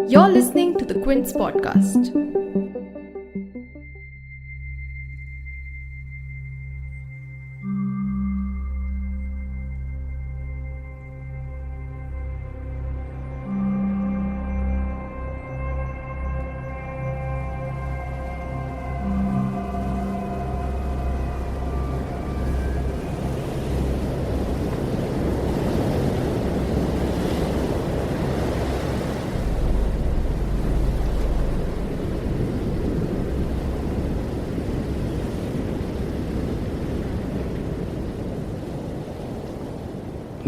You're listening to the Quint's podcast.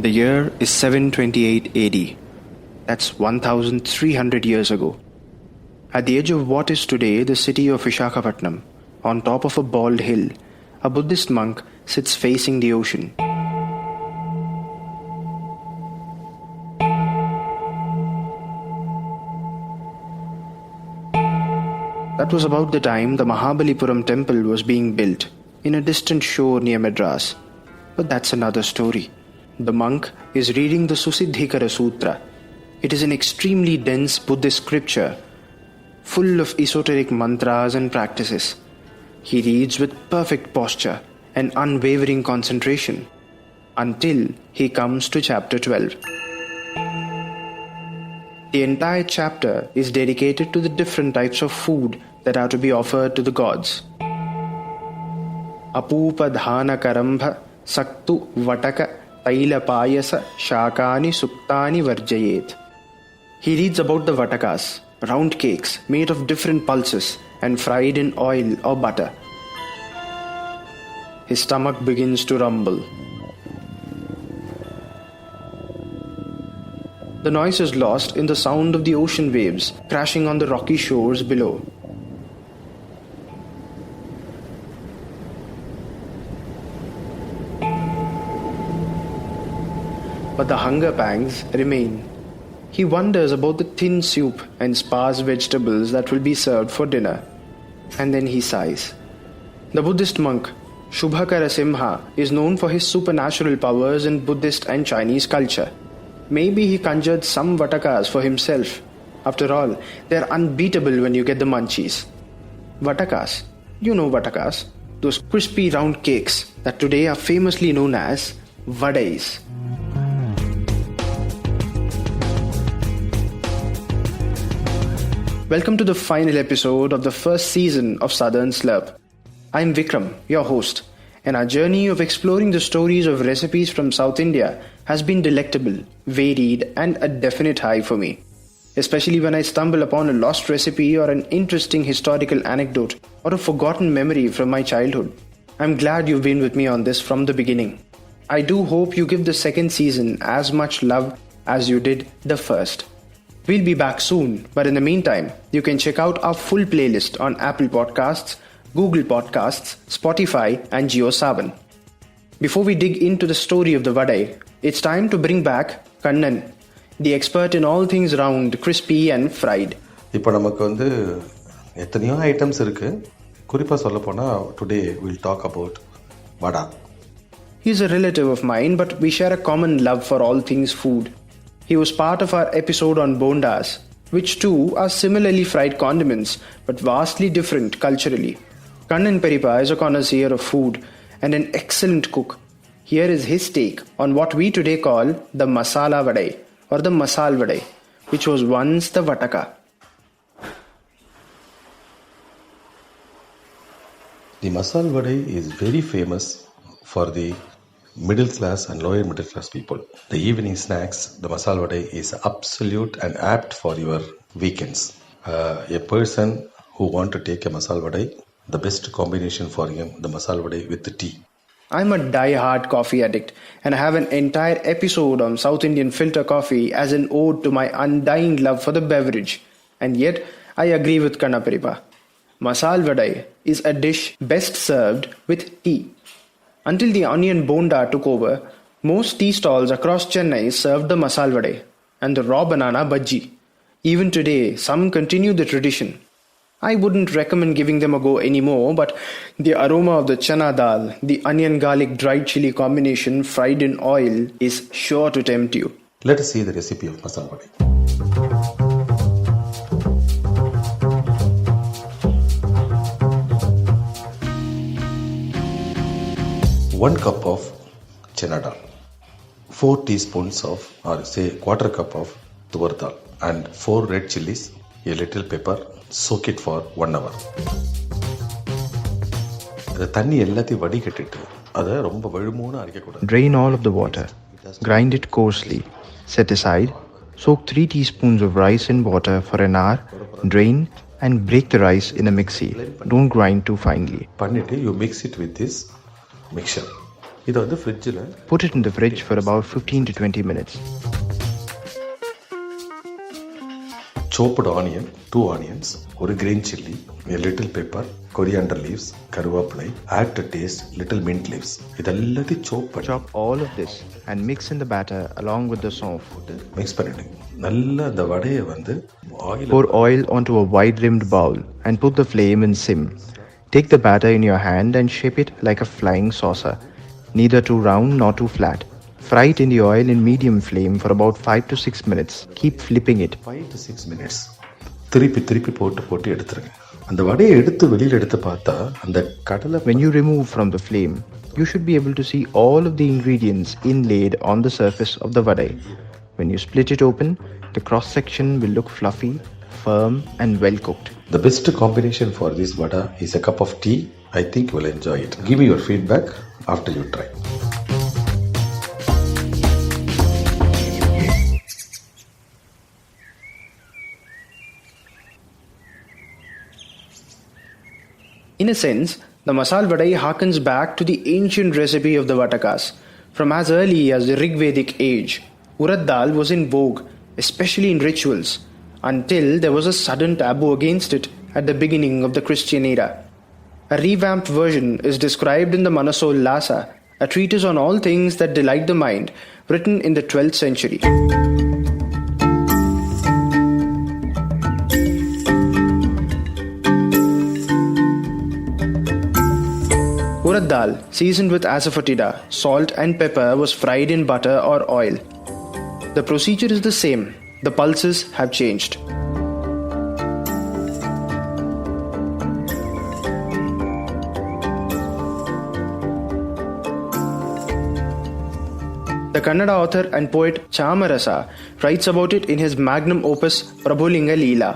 The year is 728 AD. That's 1300 years ago. At the edge of what is today the city of Visakhapatnam, on top of a bald hill, a Buddhist monk sits facing the ocean. That was about the time the Mahabalipuram temple was being built in a distant shore near Madras. But that's another story. The monk is reading the Susiddhikara Sutra. It is an extremely dense Buddhist scripture, full of esoteric mantras and practices. He reads with perfect posture and unwavering concentration, until he comes to chapter 12. The entire chapter is dedicated to the different types of food that are to be offered to the gods. Apupa dhana karambha saktu vataka Taila payasa shakani suktani varjayet. He reads about the vatakas, round cakes made of different pulses and fried in oil or butter. His stomach begins to rumble. The noise is lost in the sound of the ocean waves crashing on the rocky shores below. But the hunger pangs remain. He wonders about the thin soup and sparse vegetables that will be served for dinner. And then he sighs. The Buddhist monk Shubhakara Simha is known for his supernatural powers in Buddhist and Chinese culture. Maybe he conjured some vatakas for himself. After all, they're unbeatable when you get the munchies. Vatakas. You know vatakas. Those crispy round cakes that today are famously known as Vadais. Welcome to the final episode of the first season of Southern Slurp. I'm Vikram, your host, and our journey of exploring the stories of recipes from South India has been delectable, varied, and a definite high for me. Especially when I stumble upon a lost recipe or an interesting historical anecdote or a forgotten memory from my childhood. I'm glad you've been with me on this from the beginning. I do hope you give the second season as much love as you did the first. We'll be back soon, but in the meantime, you can check out our full playlist on Apple Podcasts, Google Podcasts, Spotify, and JioSaavn. Before we dig into the story of the Vadai, it's time to bring back Kannan, the expert in all things round, crispy and fried. இப்போ நமக்கு எத்தனையோ items இருக்கு. குறிப்பா சொல்ல போனா today we'll talk about vada. He's a relative of mine, but we share a common love for all things food. He was part of our episode on bondas, which too are similarly fried condiments, but vastly different culturally. Kannan Peripa is a connoisseur of food and an excellent cook. Here is his take on what we today call the masala vadai or the masaal vadai, which was once the vataka. The masaal vadai is very famous for the middle class and lower middle class people. The evening snacks, the masaal vadai is absolute and apt for your weekends. A person who want to take a masaal vadai, the best combination for him, the masaal vadai with the tea. I'm a die-hard coffee addict, and I have an entire episode on South Indian filter coffee as an ode to my undying love for the beverage. And yet, I agree with Kannan Peripa. Masaal vadai is a dish best served with tea. Until the onion bonda took over, most tea stalls across Chennai served the masaal vadai and the raw banana bhaji. Even today, some continue the tradition. I wouldn't recommend giving them a go anymore, but the aroma of the chana dal, the onion garlic dried chili combination fried in oil is sure to tempt you. Let us see the recipe of masaal vadai. 1 cup of chana dal, 4 teaspoons of, or say quarter cup of tuvar dal, and 4 red chilies, a little pepper. Soak it for 1 hour. The தண்ணி எல்லாத்தையும் வடிகட்டிட்டு அதை ரொம்ப வழுமோன்னு அரைக்கக்கூடாது. Drain all of the water. Grind it coarsely. Set aside. Soak 3 teaspoons of rice in water for an hour. Drain and break the rice in a mixie. Don't grind too finely. பண்ணிட்டு you mix it with this mixture. இதை வந்து ஃப்ரிட்ஜில் Put it in the fridge for about 15 to 20 minutes. chopped onion, 2 onions, 1 green chilli, a little pepper, coriander leaves, கருவேப்பிலை, add to taste, little mint leaves. இதெல்லாத்தையும் chop all of this and mix in the batter along with the saunf. Mix பண்ணிடுங்க. நல்லா அந்த வடையை வந்து Pour oil onto a wide-rimmed bowl and put the flame in sim. Take the batter in your hand and shape it like a flying saucer, neither too round nor too flat. Fry it in the oil in medium flame for about 5 to 6 minutes. Keep flipping it. 5 to 6 minutes. திருப்பி போட்டு எடுத்துருங்க. அந்த வடையை எடுத்து வெளியில் எடுத்து பார்த்தா அந்த கடலை When you remove from the flame, you should be able to see all of the ingredients inlaid on the surface of the vadai. When you split it open, the cross section will look fluffy, firm and well cooked. The best combination for this vada is a cup of tea. I think you will enjoy it. Give me your feedback after you try. In a sense, the masaal vadai harkens back to the ancient recipe of the Vatakas. From as early as the Vedic age, urad dal was in vogue, especially in rituals, until there was a sudden taboo against it at the beginning of the Christian era. A revamped version is described in the Manasol Lasa, a treatise on all things that delight the mind, written in the 12th century. Urad dal, seasoned with asafoetida, salt and pepper, was fried in butter or oil. The procedure is the same. The pulses have changed. The Kannada author and poet Chamarasa writes about it in his magnum opus Prabhulinga Leela.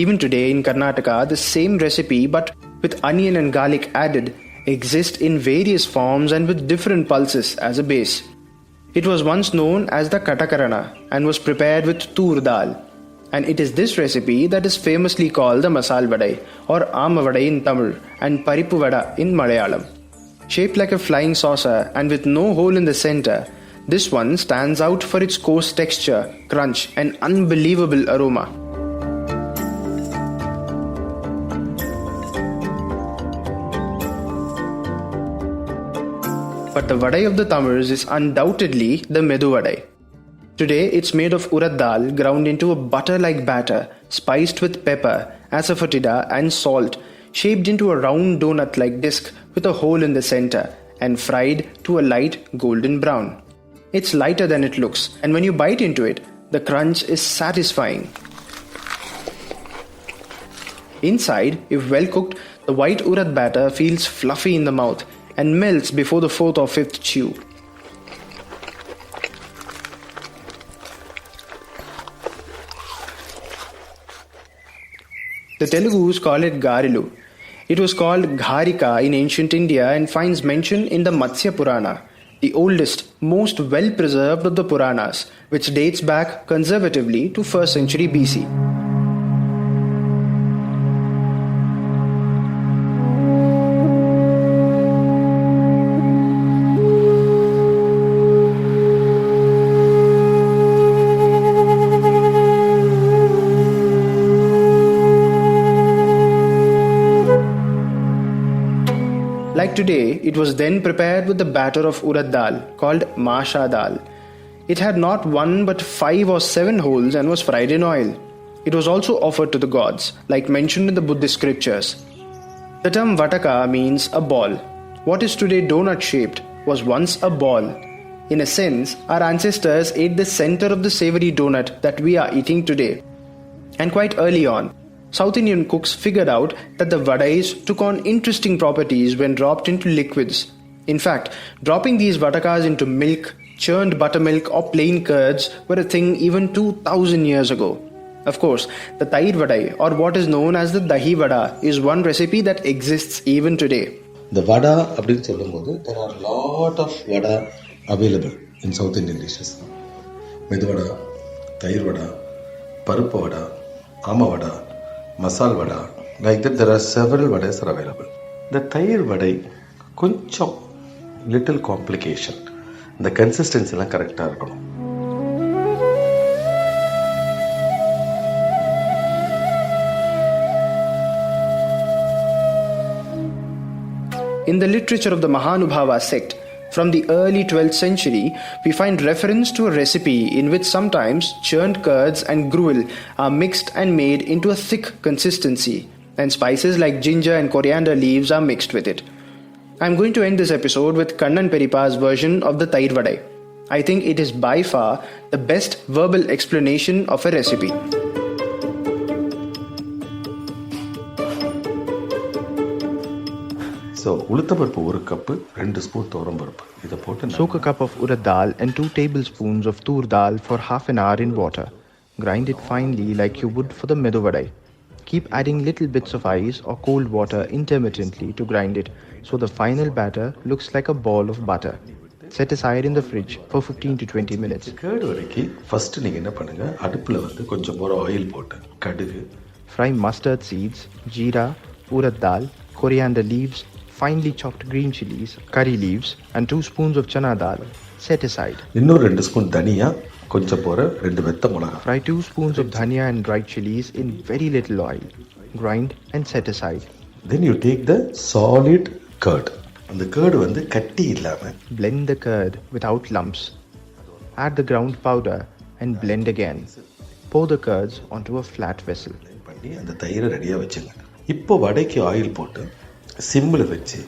Even today in Karnataka, the same recipe but with onion and garlic added exist in various forms and with different pulses as a base. It was once known as the katakarana and was prepared with tur dal. And it is this recipe that is famously called the masaal vadai or amavadai in Tamil and parippu vada in Malayalam. Shaped like a flying saucer and with no hole in the center, this one stands out for its coarse texture, crunch and unbelievable aroma. But the vadai of the Tamils is undoubtedly the medu vadai. Today it's made of urad dal ground into a butter-like batter, spiced with pepper, asafoetida and salt, shaped into a round donut-like disc with a hole in the center and fried to a light golden brown. It's lighter than it looks, and when you bite into it, the crunch is satisfying. Inside, if well cooked, the white urad batter feels fluffy in the mouth and melts before the 4th or 5th chew. The Telugus call it Garilu. It was called Gharika in ancient India and finds mention in the Matsya Purana, the oldest, most well-preserved of the Puranas, which dates back conservatively to 1st century BC. Like today, it was then prepared with the batter of urad dal called masha dal. It had not 1 but 5 or 7 holes and was fried in oil. It was also offered to the gods, like mentioned in the Buddhist scriptures. The term vataka means a ball. What is today donut shaped was once a ball. In a sense, our ancestors ate the center of the savory donut that we are eating today. And quite early on, South Indian cooks figured out that the Vadais took on interesting properties when dropped into liquids. In fact, dropping these vatakas into milk, churned buttermilk or plain curds were a thing even 2000 years ago. Of course, the Tair Vadai, or what is known as the Dahi Vada, is one recipe that exists even today. The vada அப்படின்னு சொல்லும்போது there are lot of vada available in South Indian dishes. Medu vada, Tair vada, பருப்பு vada, ஆம vada, masaal vada. Like that there are several vadais are available. The Tair vadai கொஞ்சம் little complication. The consistency எல்லாம் கரெக்டாக இருக்கணும். In the literature of the Mahanubhava sect, from the early 12th century, we find reference to a recipe in which sometimes churned curds and gruel are mixed and made into a thick consistency, and spices like ginger and coriander leaves are mixed with it. I'm going to end this episode with Kannan Peripa's version of the Tair Vadai. I think it is by far the best verbal explanation of a recipe. So, உளுத்தம்பருப்பு 1 cup 2 spoon துவரம்பருப்பு இதை போட்டு Soak a cup of urad dal and 2 tablespoons of tur dal for half an hour in water. Grind it finely like you would for the medu vadai. Keep adding little bits of ice or cold water intermittently to grind it so the final batter looks like a ball of butter. Set aside in the fridge for 15 to 20 minutes. curd வரைக்கும் first நீங்க என்ன பண்ணுங்க அடுப்புல வந்து கொஞ்சம் more oil போட்டு கடுகு Fry mustard seeds, jeera, urad dal, coriander leaves, finely chopped green chilies, curry leaves and 2 spoons of chana dal. Set aside. இன்னும் 2 ஸ்பூன் தனியா கொஞ்சம் போற 2 வெத்த மிளகாய். Fry 2 spoons of dhania and dried chilies in very little oil. Grind and set aside. Then you take the solid curd. அந்த curd வந்து கட்டி இல்லாம Blend the curd without lumps. Add the ground powder and blend again. Pour the curds onto a flat vessel. பண்ணி அந்த தயிரை ரெடியா வச்சுங்க. இப்போ வடைக்கு ஆயில் போட்டு சிம்ல வச்சு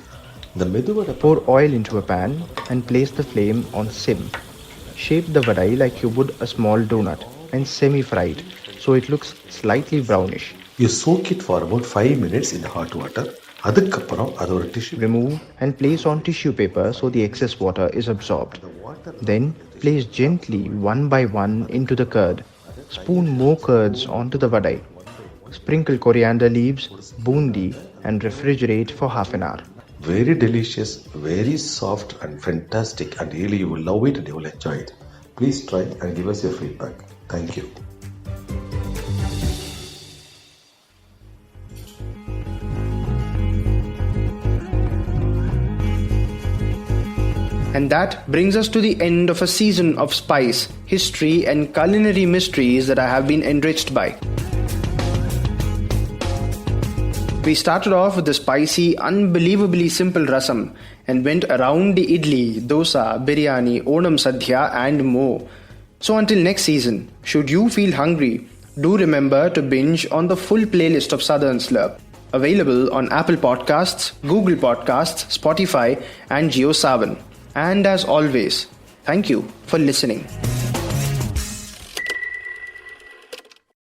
இந்த medu vada Pour oil into a pan and place the flame on sim. Shape the vadai like you would a small donut and semi-fry it so it looks slightly brownish. you soak it for about 5 minutes in hot water. அதுக்கப்புறம் அது ஒரு tissue Remove and place on tissue paper so the excess water is absorbed. Then place gently one by one into the curd. Spoon more curds onto the vadai. Sprinkle coriander leaves, bundi and refrigerate for half an hour. very delicious, very soft and fantastic, and really you will love it and you will enjoy it. Please try and give us your feedback. Thank you. And that brings us to the end of a season of spice, history and culinary mysteries that I have been enriched by. We started off with the spicy, unbelievably simple rasam and went around the idli, dosa, biryani, onam sadhya and more. So until next season, should you feel hungry, do remember to binge on the full playlist of Southern Slurp, available on Apple Podcasts, Google Podcasts, Spotify and JioSaavn. And as always, thank you for listening.